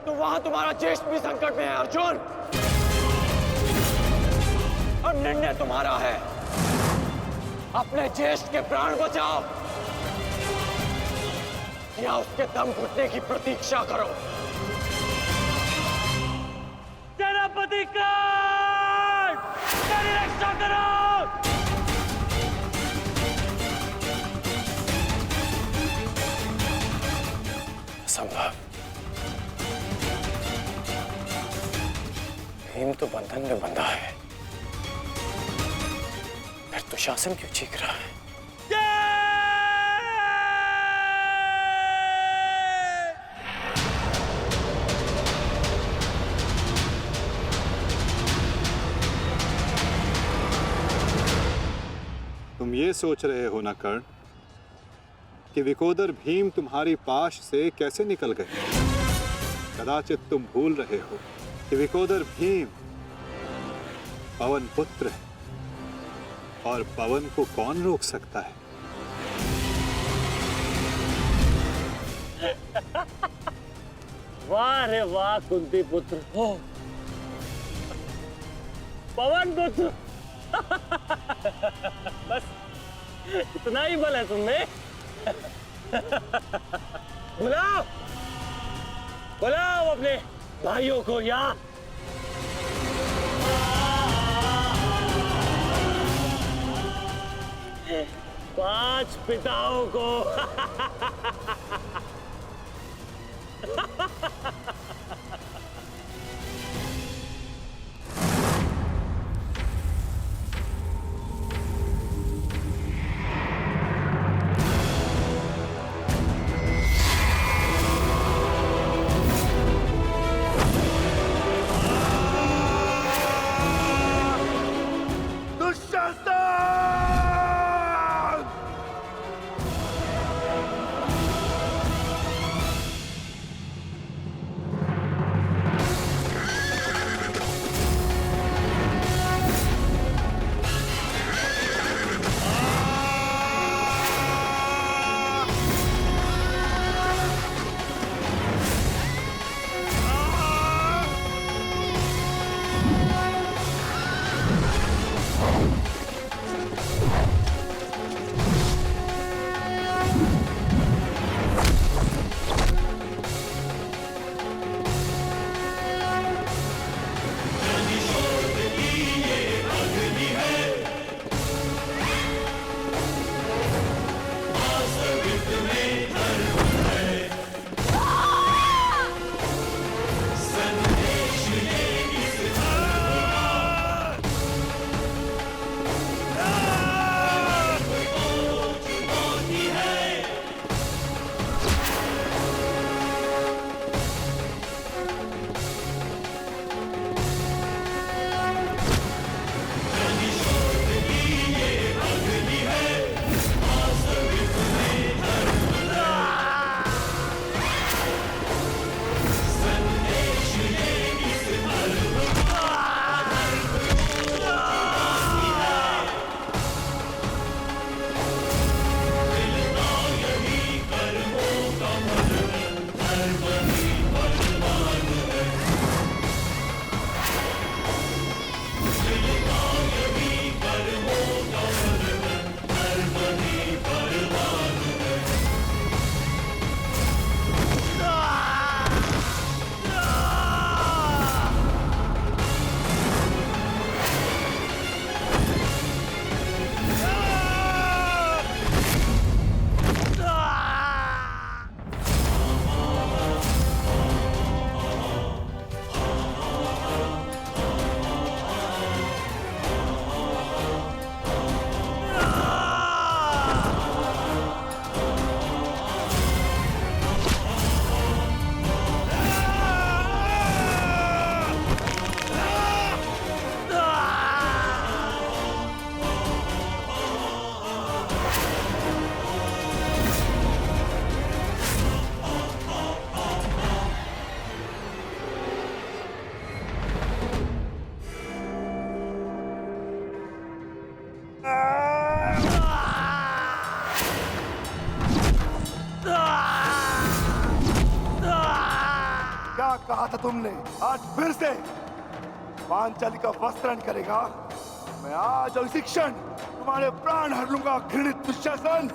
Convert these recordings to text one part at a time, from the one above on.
तो वहां तुम्हारा ज्येष्ठ भी संकट में है अर्जुन। और निर्णय तुम्हारा है, अपने ज्येष्ठ के प्राण बचाओ या उसके दम घुटने की प्रतीक्षा करो। सेनापति कर्ण, मेरी रक्षा करो। असंभव। भीम तो बंधन में बंधा है, फिर दुशासन क्यों चीख रहा है? तुम ये सोच रहे हो ना कर्ण कि विकोदर भीम तुम्हारी पाश से कैसे निकल गए? कदाचित तुम भूल रहे हो कि विकोदर भीम पवन पुत्र है, और पवन को कौन रोक सकता है? वाह रे वाह कुंती पुत्र हो, पवन पुत्र। बस इतना ही बल है तुमने। बुलाओ बुलाओ अपने भाइयों को यहाँ। पांच पिताओं को। कहा था तुमने? आज फिर से पांचाली का वस्त्रण करेगा। मैं आज और इसी क्षण तुम्हारे प्राण हर लूंगा, घृणित दुशासन।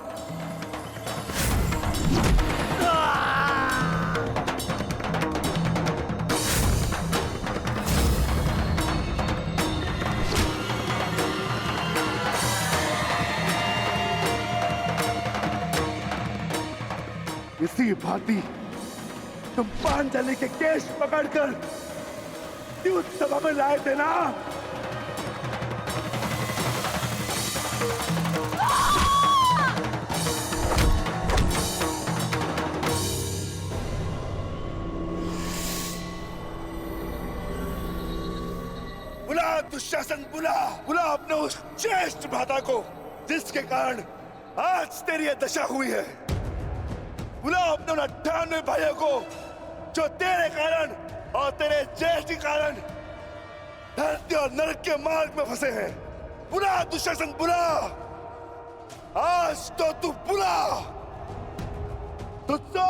इसी भांति तुम पांचाली के केश पकड़कर युद्ध सभा में लाए थे ना? बुला दुशासन, बुला बुला अपने उस ज्येष्ठ भ्राता को जिसके कारण आज तेरी यह दशा हुई है। बुलाओ अपने 98 भाइयों को जो तेरे कारण और तेरे ज्येष्ठ के कारण धरती और नरक के मार्ग में फंसे हैं। बुला दुशासन, बुला। आज तो तू बुला। तुझको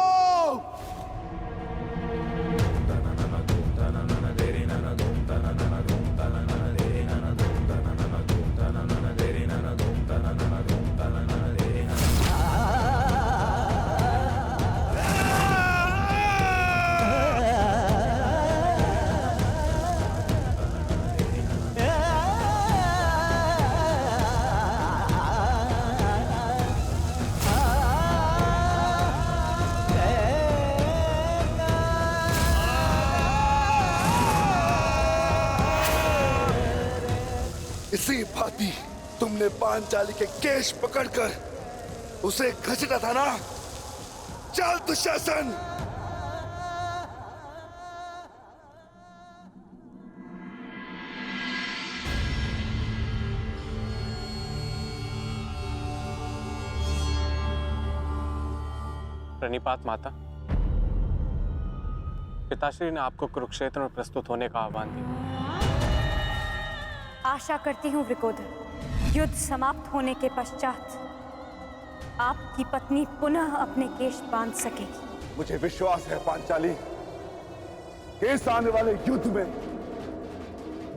इसी भांति तुमने पांचाली के केश पकड़कर उसे घसीटा था ना? चल दुशासन। प्रणिपात माता। पिताश्री ने आपको कुरुक्षेत्र में प्रस्तुत होने का आह्वान दिया। आशा करती हूँ वृकोदर, युद्ध समाप्त होने के पश्चात आपकी पत्नी पुनः अपने केश बांध सकेगी। मुझे विश्वास है पांचाली, इस आने वाले युद्ध में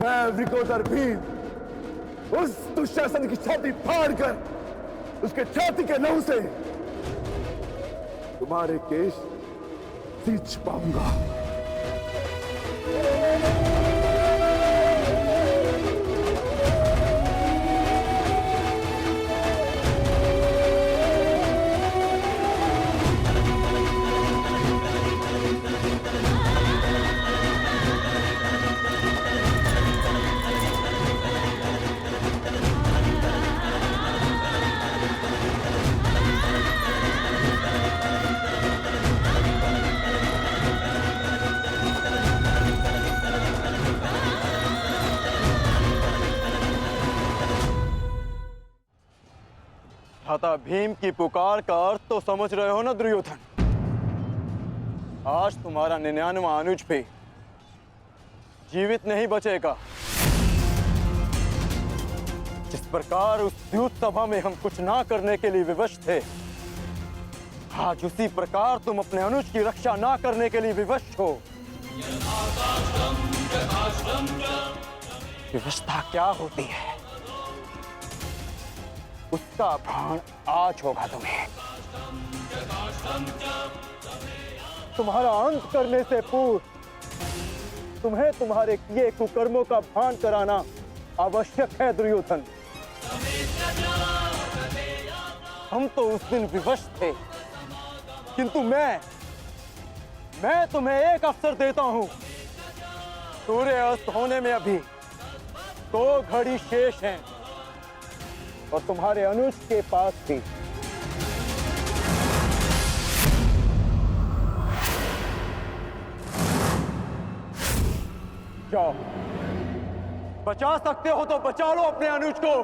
मैं वृकोदर भीम उस दुशासन की छाती फाड़कर उसके छाती के लहू से तुम्हारे केश सींच पाऊंगा। भ्राता भीम की पुकार का अर्थ तो समझ रहे हो ना दुर्योधन? आज तुम्हारा 99वां अनुज भी जीवित नहीं बचेगा। जिस प्रकार उस युद्ध सभा में हम कुछ ना करने के लिए विवश थे, आज उसी प्रकार तुम अपने अनुज की रक्षा ना करने के लिए विवश हो। विवशता क्या होती है उसका भान आज होगा तुम्हें। तुम्हारा अंत करने से पूर्व तुम्हें तुम्हारे किए कुकर्मों का भान कराना आवश्यक है दुर्योधन। हम तो उस दिन विवश थे, किंतु मैं तुम्हें एक अवसर देता हूं। सूर्य अस्त होने में अभी 2 घड़ी शेष हैं और तुम्हारे अनुज के पास भी। जाओ, बचा सकते हो तो बचा लो अपने अनुज को।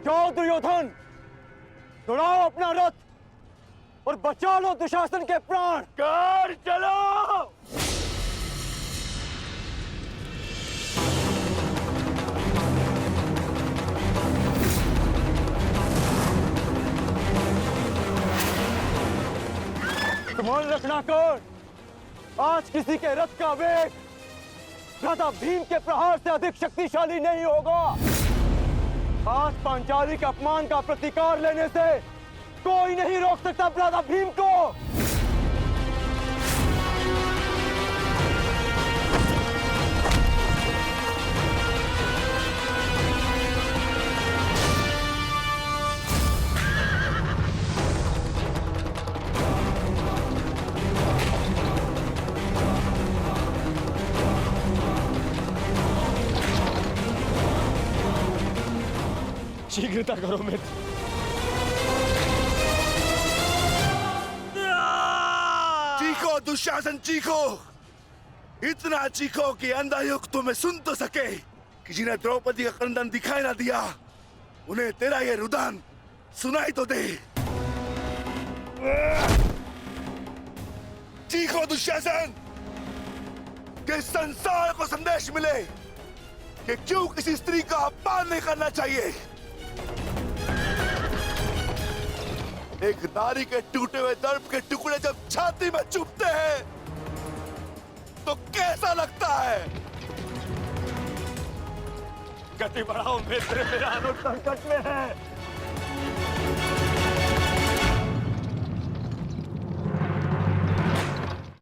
जाओ दुर्योधन, दौड़ाओ अपना रथ और बचा लो दुशासन के प्राण। कर चलो। मान रखना कर्ण, आज किसी के रथ का वेग भ्राता भीम के प्रहार से अधिक शक्तिशाली नहीं होगा। आज पांचाली के अपमान का प्रतिकार लेने से कोई नहीं रोक सकता भ्राता भीम को। शीघ्रता करो मित्र। चीखो दुशासन चीखो, इतना चीखो कि अंधायुक्त तुम्हें सुन तो सके कि जिन्हें द्रौपदी का क्रंदन दिखाई ना दिया उन्हें तेरा ये रुदन सुनाई तो दे। चीखो दुशासन कि संसार को संदेश मिले कि क्यों किसी स्त्री का अपमान नहीं करना चाहिए। एक नारी के टूटे हुए दर्प के टुकड़े जब छाती में चुभते हैं तो कैसा लगता है। गति बढ़ाओ मित्र, मेरा अनुज संकट में है।